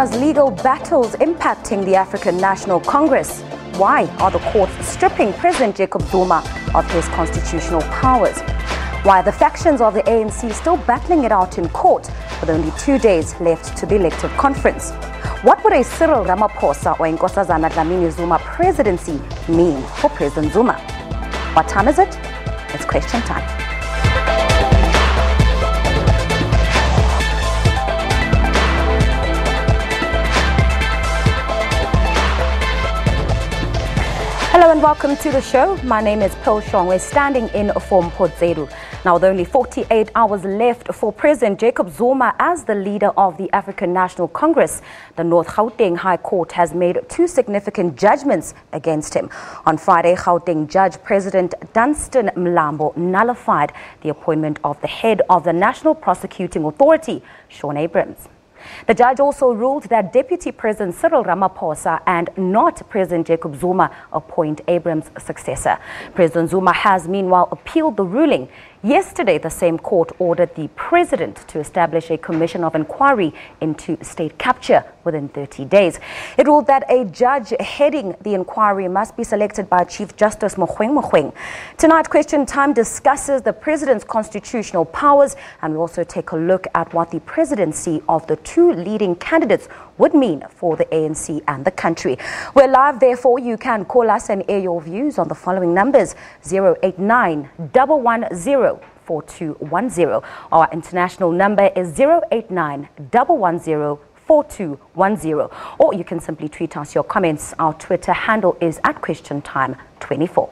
Zuma's legal battles impacting the African National Congress? Why are the courts stripping President Jacob Zuma of his constitutional powers? Why are the factions of the ANC still battling it out in court with only 2 days left to the elective conference? What would a Cyril Ramaphosa or Nkosazana Dlamini Zuma presidency mean for President Zuma? What time is it? It's question time. Hello and welcome to the show. My name is Mpho. We're standing in for Mpho Tsedu. Now, with only 48 hours left for President Jacob Zuma as the leader of the African National Congress, the North Gauteng High Court has made 2 significant judgments against him. On Friday, Gauteng Judge President Dunstan Mlambo nullified the appointment of the head of the National Prosecuting Authority, Shaun Abrahams. The judge also ruled that Deputy President Cyril Ramaphosa and not President Jacob Zuma appoint Abrahams' successor. President Zuma has meanwhile appealed the ruling. Yesterday, the same court ordered the president to establish a commission of inquiry into state capture within 30 days. It ruled that a judge heading the inquiry must be selected by Chief Justice Mogoeng Mogoeng. Tonight, Question Time discusses the president's constitutional powers, and we also take a look at what the presidency of the 2 leading candidates would mean for the ANC and the country. We're live, therefore you can call us and air your views on the following numbers: 089 110 4210. Our international number is 089 110 4210. Or you can simply tweet us your comments. Our Twitter handle is @QuestionTime24.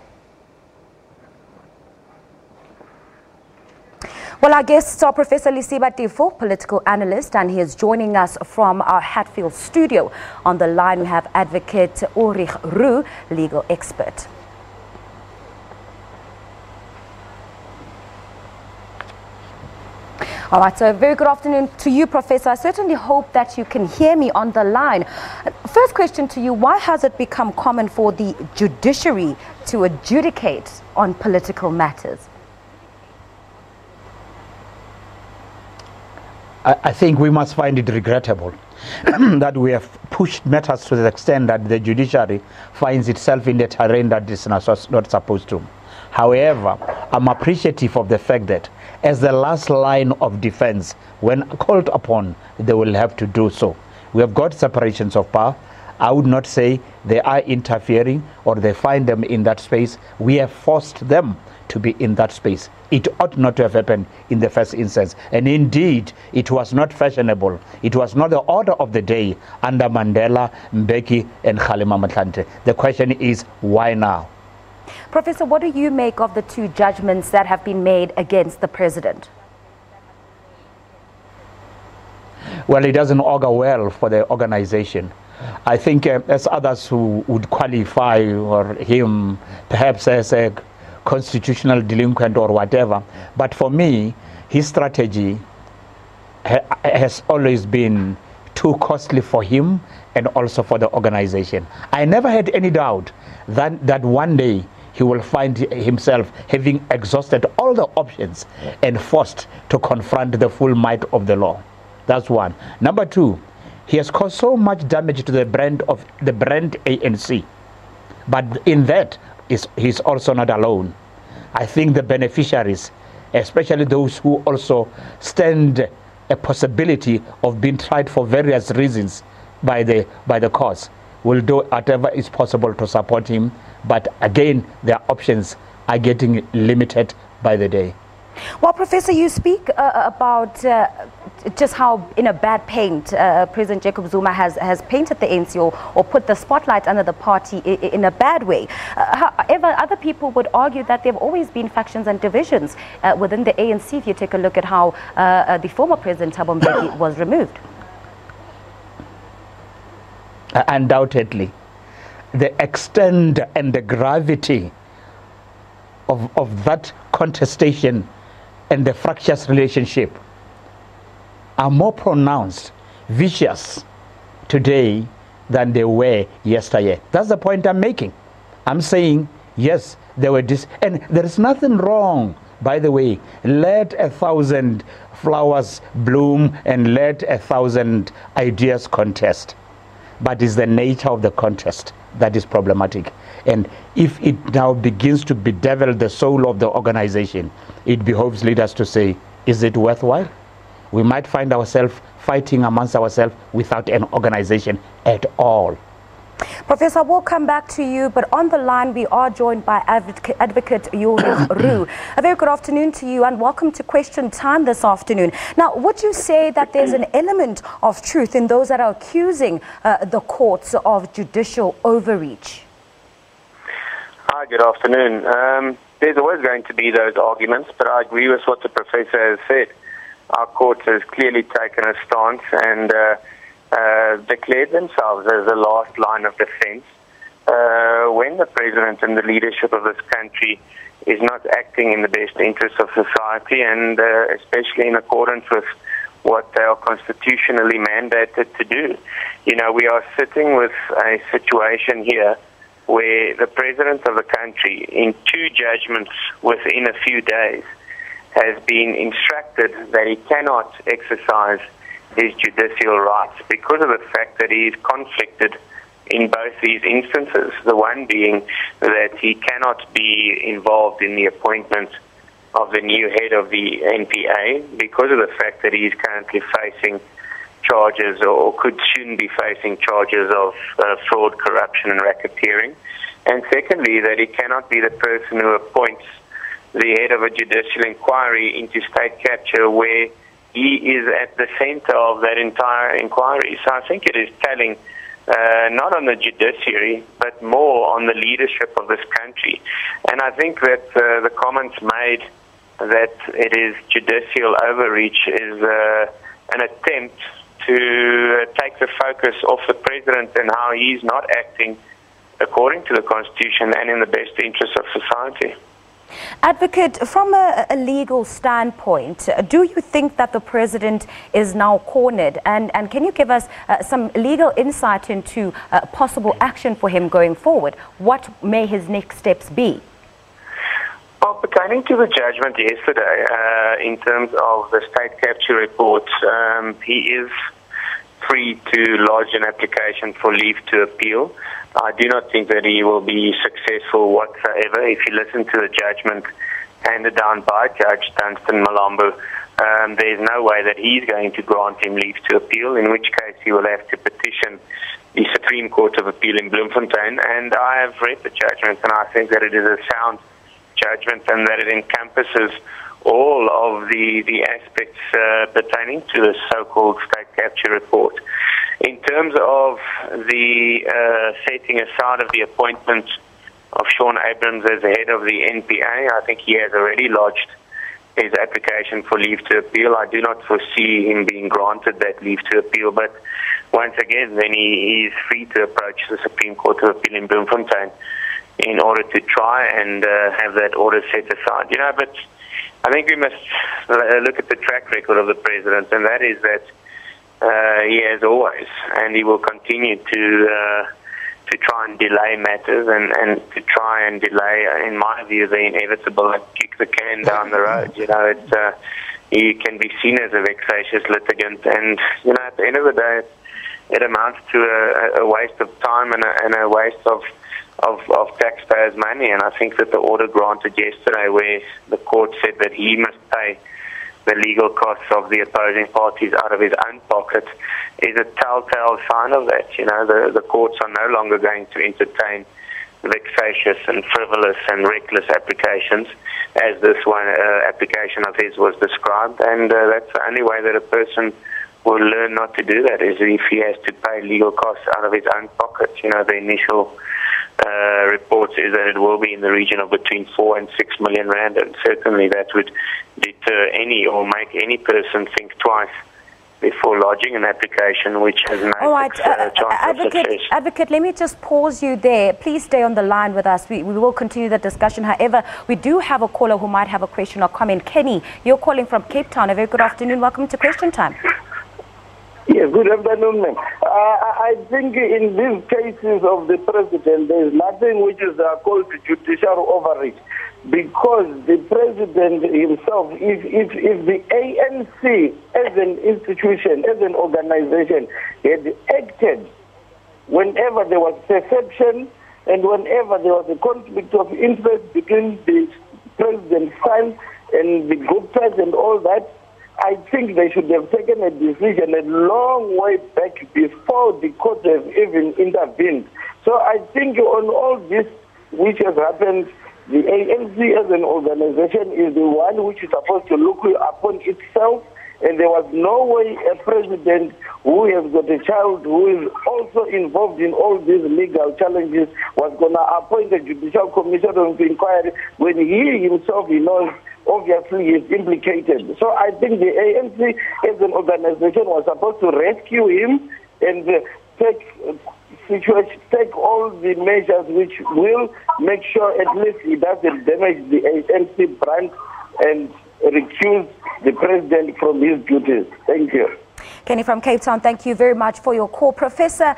Well, our guests are Professor Mpho, political analyst, and he is joining us from our Hatfield studio. On the line, we have Advocate Ulrich Roux, legal expert. All right, so a very good afternoon to you, Professor. I certainly hope that you can hear me on the line. First question to you: why has it become common for the judiciary to adjudicate on political matters? I think we must find it regrettable that we have pushed matters to the extent that the judiciary finds itself in the terrain that is not supposed to. However, I'm appreciative of the fact that as the last line of defense, when called upon, they will have to do so. We have got separations of power. I would not say they are interfering or they find them in that space. We have forced them to be in that space. It ought not to have happened in the first instance. And indeed, it was not fashionable. It was not the order of the day under Mandela, Mbeki, and Kgalema Motlanthe. The question is, why now? Professor, what do you make of the 2 judgments that have been made against the president? Well, it doesn't augur well for the organization. I think as others who would qualify or him perhaps as a constitutional delinquent or whatever, but for me, his strategy has always been too costly for him and also for the organization. I never had any doubt that one day he will find himself having exhausted all the options and forced to confront the full might of the law. That's one. Number 2, he has caused so much damage to the brand ANC. But in that, he's also not alone. I think the beneficiaries, especially those who also stand a possibility of being tried for various reasons by the courts, will do whatever is possible to support him. But again, their options are getting limited by the day. Well, Professor, you speak about just how in a bad paint President Jacob Zuma has painted the ANC or put the spotlight under the party in a bad way. However, other people would argue that there have always been factions and divisions within the ANC if you take a look at how the former President Thabo Mbeki was removed. Undoubtedly. The extent and the gravity of that contestation and the fractious relationship are more pronounced, vicious today than they were yesterday. That's the point I'm making. I'm saying, yes, there were and there is nothing wrong By the way, let 1,000 flowers bloom and let 1,000 ideas contest. But it's the nature of the contest that is problematic. And if it now begins to bedevil the soul of the organization, it behoves leaders to say, is it worthwhile? We might find ourselves fighting amongst ourselves without an organization at all. Professor, we'll come back to you, but on the line we are joined by Advocate Ulrich Roo. A very good afternoon to you and welcome to Question Time this afternoon. Now, would you say that there's an element of truth in those that are accusing the courts of judicial overreach? Hi, good afternoon. There's always going to be those arguments, but I agree with what the professor has said. Our court has clearly taken a stance and declared themselves as the last line of defense. When the president and the leadership of this country is not acting in the best interest of society and especially in accordance with what they are constitutionally mandated to do. You know, we are sitting with a situation here where the president of the country, in 2 judgments within a few days, has been instructed that he cannot exercise his judicial rights because of the fact that he is conflicted in both these instances. The one being that he cannot be involved in the appointment of the new head of the NPA because of the fact that he is currently facing charges or could soon be facing charges of fraud, corruption and racketeering. And secondly, that he cannot be the person who appoints the head of a judicial inquiry into state capture where he is at the center of that entire inquiry. So I think it is telling not on the judiciary, but more on the leadership of this country. And I think that the comments made that it is judicial overreach is an attempt to take the focus off the president and how he's not acting according to the Constitution and in the best interest of society. Advocate, from a legal standpoint, do you think that the president is now cornered? And can you give us some legal insight into possible action for him going forward? What may his next steps be? Well, pertaining to the judgment yesterday, in terms of the state capture report, he is free to lodge an application for leave to appeal. I do not think that he will be successful whatsoever. If you listen to the judgment handed down by Judge Dunstan Mlambo, there's no way that he's going to grant him leave to appeal, in which case he will have to petition the Supreme Court of Appeal in Bloemfontein. And I have read the judgment, and I think that it is a sound judgment and that it encompasses all of the aspects pertaining to the so-called state capture report. In terms of the setting aside of the appointment of Shaun Abrahams as the head of the NPA, I think he has already lodged his application for leave to appeal. I do not foresee him being granted that leave to appeal, but once again, then he is free to approach the Supreme Court of Appeal in Bloemfontein in order to try and have that order set aside. You know, but I think we must look at the track record of the president, and that is that he has always, and he will continue to try and delay matters and to try and delay, in my view, the inevitable and kick the can down the road. You know, he can be seen as a vexatious litigant, and you know, at the end of the day, it amounts to a waste of time and a waste of taxpayers' money. And I think that the order granted yesterday, where the court said that he must pay the legal costs of the opposing parties out of his own pocket, is a telltale sign of that. You know, the courts are no longer going to entertain vexatious and frivolous and reckless applications, as this one application of his was described. And that's the only way that a person will learn not to do that, is if he has to pay legal costs out of his own pocket. You know, the initial reports is that it will be in the region of between 4 and 6 million rand, and certainly that would deter any or make any person think twice before lodging an application which has no chance of success. Advocate, let me just pause you there. Please stay on the line with us. We will continue the discussion. However, we do have a caller who might have a question or comment. Kenny, you're calling from Cape Town. A very good afternoon. Welcome to Question Time. Yes, good afternoon, ma'am. I think in these cases of the president, there is nothing which is called judicial overreach, because the president himself, if the ANC as an institution, as an organization, had acted whenever there was perception and whenever there was a conflict of interest between the president's son and the Guptas and all that, I think they should have taken a decision a long way back before the court have even intervened. So I think on all this which has happened, the ANC as an organization is the one which is supposed to look upon itself, and there was no way a president who has got a child who is also involved in all these legal challenges was going to appoint a judicial commission of inquiry when he himself, he knows, obviously is implicated. So I think the ANC as an organization was supposed to rescue him and take all the measures which will make sure at least he doesn't damage the ANC brand and recuse the president from his duties. Thank you. Kenny from Cape Town, thank you very much for your call. Professor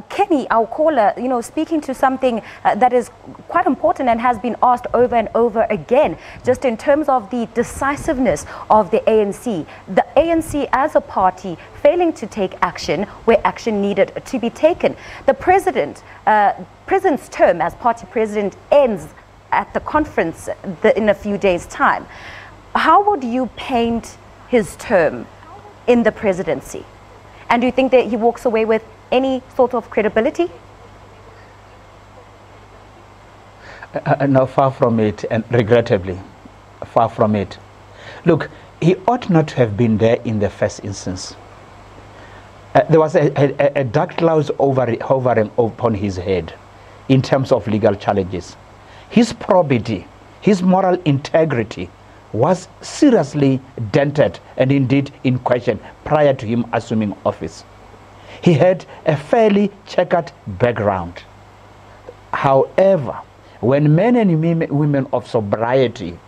Kenny, our caller, speaking to something that is quite important and has been asked over and over again, just in terms of the decisiveness of the ANC. The ANC as a party failing to take action where action needed to be taken. The president's term as party president ends at the conference in a few days' time. How would you paint his term in the presidency? And do you think that he walks away with any sort of credibility? No, far from it, and regrettably, far from it. Look, he ought not to have been there in the first instance. There was a dark cloud hovering upon his head in terms of legal challenges. His probity, his moral integrity was seriously dented and indeed in question prior to him assuming office. He had a fairly checkered background. However, when men and women of sobriety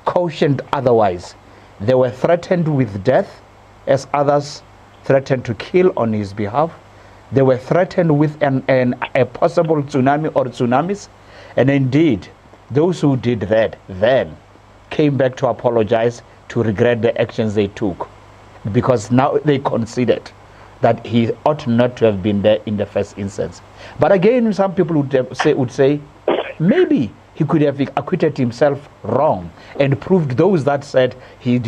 cautioned otherwise, they were threatened with death as others threatened to kill on his behalf. They were threatened with a possible tsunami or tsunamis, and indeed those who did that then came back to apologize, to regret the actions they took, because now they considered that he ought not to have been there in the first instance. But again, some people would say maybe he could have acquitted himself wrong and proved those that said he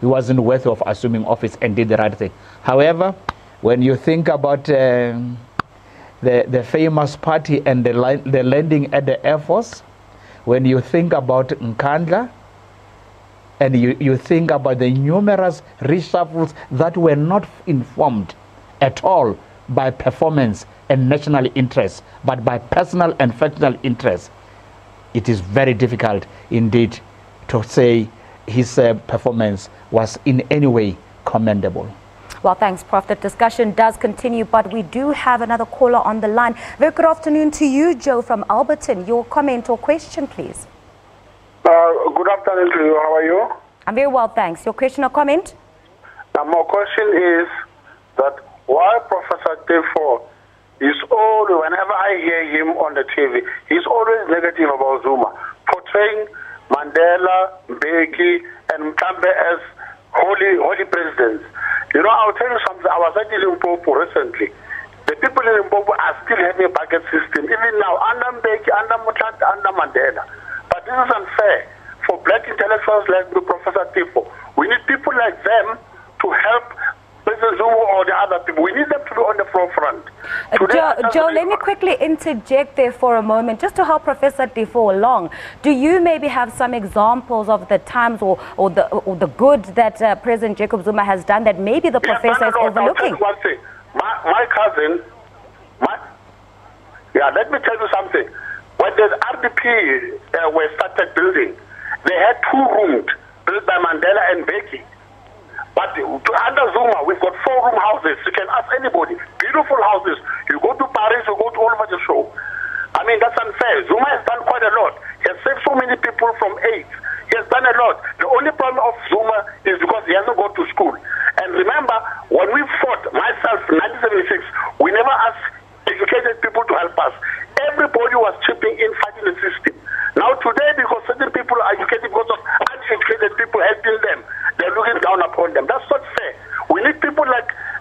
wasn't worthy of assuming office and did the right thing. However, when you think about the famous party and the landing at the Air Force, when you think about Nkandla, and you think about the numerous reshuffles that were not informed at all by performance and national interests, but by personal and factional interests, it is very difficult indeed to say his performance was in any way commendable. Well, thanks, Prof. The discussion does continue, but we do have another caller on the line. Very good afternoon to you, Joe from Alberton. Your comment or question, please. Good afternoon to you. How are you? I'm very well, thanks. Your question or comment? My question is that why Professor Tefo is always, whenever I hear him on the TV, he's always negative about Zuma, portraying Mandela, Mbeki, and Mlambo as holy presidents. I'll tell you something. I was at Mpho recently. The people in Mpho are still having a bucket system, even now, under Mbeki, under Mutante, under Mandela. But this is unfair for black intellectuals like Professor Tefo. We need people like them to help President Zuma or the other people. We need them to be on the forefront. Joe, let me quickly interject there for a moment, just to help Professor Tefo along. Do you maybe have some examples of the times or the good that President Jacob Zuma has done that maybe the professor is overlooking? My cousin, let me tell you something. When the RDP were started building, they had 2 rooms built by Mandela and Mbeki. But under Zuma, we've got 4-room houses. You can ask anybody. Beautiful houses. You go to Paris, you go to all over the show. I mean, that's unfair. Zuma has done quite a lot. He has saved so many people from AIDS. He has done a lot. The only problem of Zuma is because he hasn't gone to school. And remember, when we fought, myself, in 1976, we never asked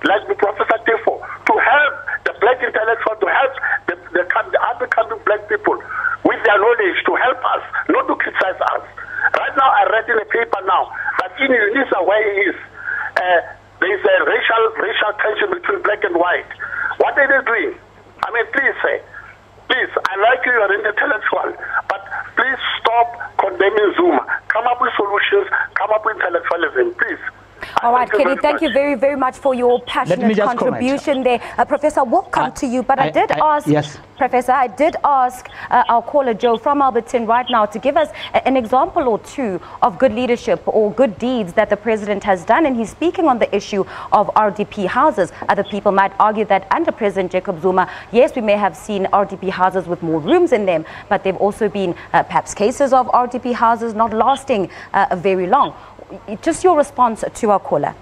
like Professor Tifo, to help the black intellectuals, to help the up-and-coming black people with their knowledge, to help us, not to criticize us. Right now, I read in a paper now that in Unisa, where he is, there is a racial tension between black and white. What are they doing? I mean, please, I like you are an intellectual, but please stop condemning Zuma. Come up with solutions, come up with intellectualism, please. All right, Kenny, thank you very, very much for your passionate contribution there. Professor, we'll come to you, but I did ask, yes. Professor, I did ask our caller, Joe, from ALBERTON right now to give us an example or two of good leadership or good deeds that the president has done. And he's speaking on the issue of RDP houses. Other people might argue that under President Jacob Zuma, yes, we may have seen RDP houses with more rooms in them, but there have also been perhaps cases of RDP houses not lasting very long. Just your response to our caller.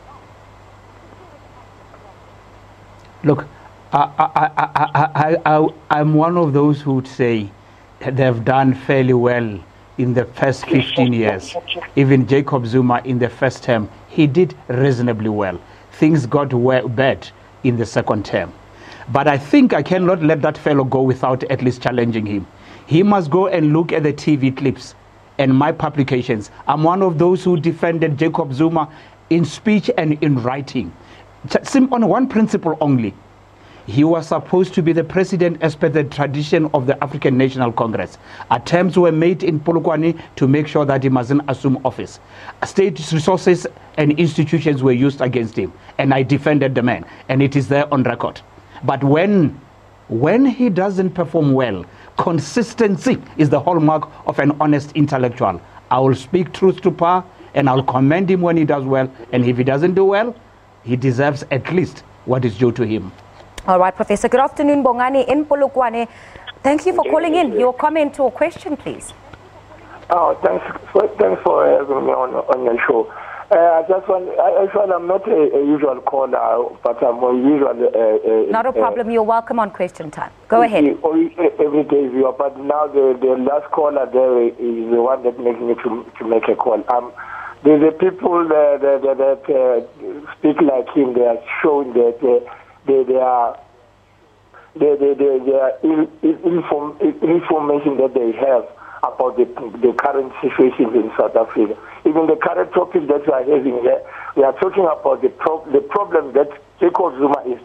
Look, I'm one of those who would say they've done fairly well in the first 15 years. Even Jacob Zuma in the first term, he did reasonably well. Things got bad in the second term. But I think I cannot let that fellow go without at least challenging him. He must go and look at the TV clips and my publications. I'm one of those who defended Jacob Zuma in speech and in writing. On one principle only. He was supposed to be the president as per the tradition of the African National Congress. Attempts were made in POLOKWANE to make sure that he mustn't assume office. State resources and institutions were used against him. And I defended the man. And it is there on record. But when he doesn't perform well, consistency is the hallmark of an honest intellectual. I will speak truth to power, and I'll commend him when he does well. And if he doesn't do well, he deserves at least what is due to him. All right, Professor. Good afternoon, Bongani in POLOKWANE. Thank you for calling in. Your comment or question, please. Oh, thanks for having me on your show. Actually, I'm not a usual caller, but I'm a usual... not a problem. You're welcome on question time. Go ahead. Every day viewer, but now the last caller there is the one that makes me to make a call. The people that speak like him, they are showing that they are information that they have about the current situation in South Africa. Even the current topic that we are having here, we are talking about the problem that Jacob Zuma is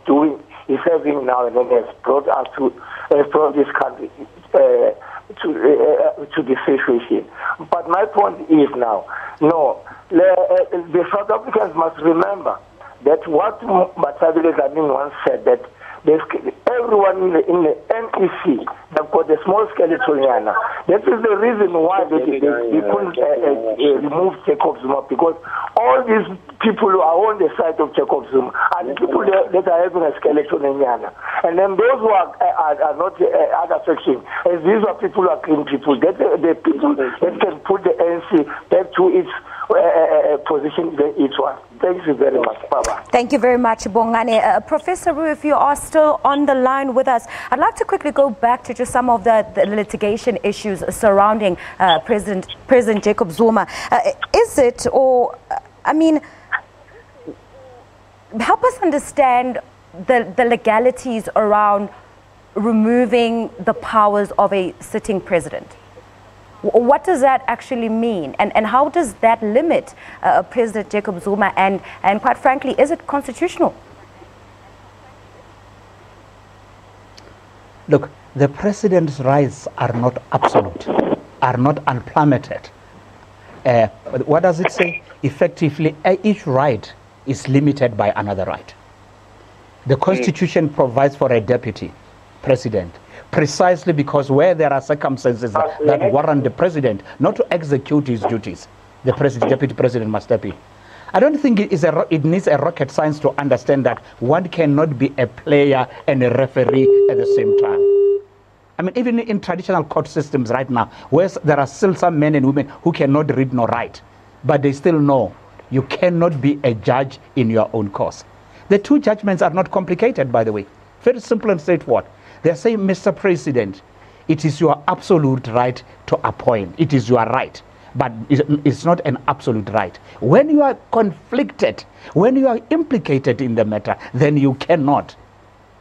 having now, and then has brought this country to this situation. But my point is now, the South Africans must remember that what Matabile Zanin once said, that everyone in the NEC have got a small skeleton here. That is the reason why they couldn't remove Jacob Zuma, because all these people who are on the side of Jacob Zuma are the people that are having a skeleton in Ghana. And then those who are not other section, as these are people who are clean people, the people that can put the ANC back to its position that it was. Thank you very much. Bye-bye. Thank you very much, Bongane. Professor Roo, if you are still on the line with us, I'd like to quickly go back to just some of the litigation issues surrounding President Jacob Zuma. Is it, or, I mean, help us understand the legalities around removing the powers of a sitting president. What does that actually mean? And how does that limit President Jacob Zuma? And quite frankly, is it constitutional? Look, the president's rights are not absolute, are not unplummeted. What does it say? Effectively, each right is limited by another right. The Constitution provides for a deputy president, precisely because where there are circumstances that warrant the president not to execute his duties, the deputy president must step in. I don't think it needs a rocket science to understand that one cannot be a player and a referee at the same time. I mean, even in traditional court systems right now, where there are still some men and women who cannot read nor write, but they still know you cannot be a judge in your own cause. The two judgments are not complicated, by the way. Very simple and straightforward. They're saying, Mr. President, it is your absolute right to appoint. It is your right. but it's not an absolute right. When you are conflicted, when you are implicated in the matter, then you cannot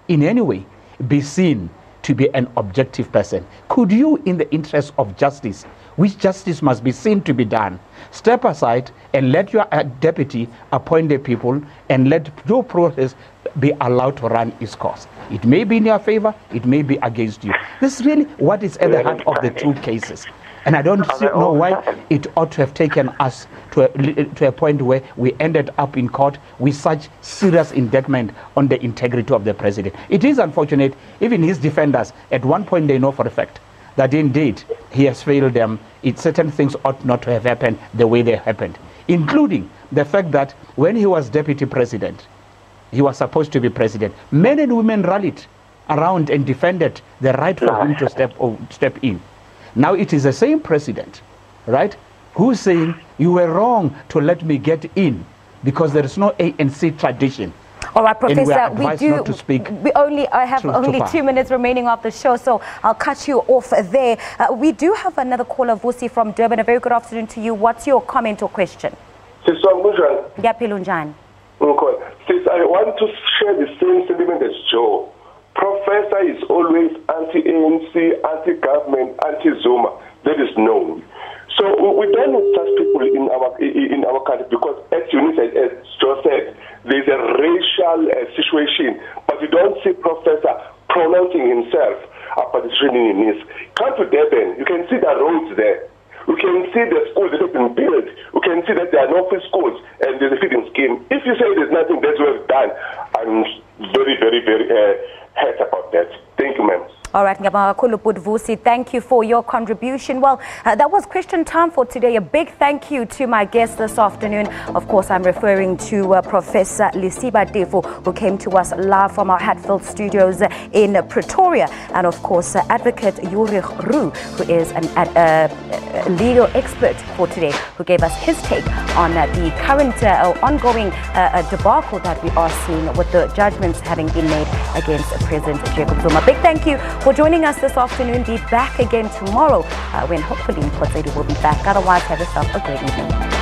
in any way be seen to be an objective person. Could you, in the interest of justice, which justice must be seen to be done, step aside and let your deputy appoint the people and let your process be allowed to run its course? It may be in your favor, it may be against you. This is really what is at the heart of the two cases. And I don't know why it ought to have taken us to a point where we ended up in court with such serious indictment on the integrity of the president. It is unfortunate. Even his defenders, at one point they know for a fact that indeed he has failed them. Certain things ought not to have happened the way they happened, including the fact that when he was deputy president, he was supposed to be president. Men and women rallied around and defended the right for him to step in. Now it is the same president, right, who's saying you were wrong to let me get in because there is no ANC tradition. All right, Professor, I have only 2 minutes remaining of the show, so I'll cut you off there. We do have another caller, Vusi from Durban. A very good afternoon to you. What's your comment or question? Sis, I want to share the same sentiment as Joe. Professor is always anti-ANC, anti-government, anti-Zuma. That is known. So we don't need such people in our country because, as Joe said, there's a racial situation, but we don't see Professor pronouncing himself about the training in this. Come to Durban, you can see the roads there. You can see the schools that have been built. You can see that there are no free schools and there's a feeding scheme. If you say there's nothing that's well done, I'm very, very, very hurt about that. Thank you, ma'am. All right, Vusi, thank you for your contribution. Well, that was question time for today. A big thank you to my guest this afternoon. Of course, I'm referring to Professor Lisiba Defo, who came to us live from our Hatfield studios in Pretoria. And of course, Advocate Yuri Roo, who is a legal expert for today, who gave us his take on the current ongoing debacle that we are seeing with the judgments having been made against President Jacob Zuma. Big thank you for joining us this afternoon. Be back again tomorrow when hopefully Mpho Tsedu will be back. Otherwise, have yourself a great evening.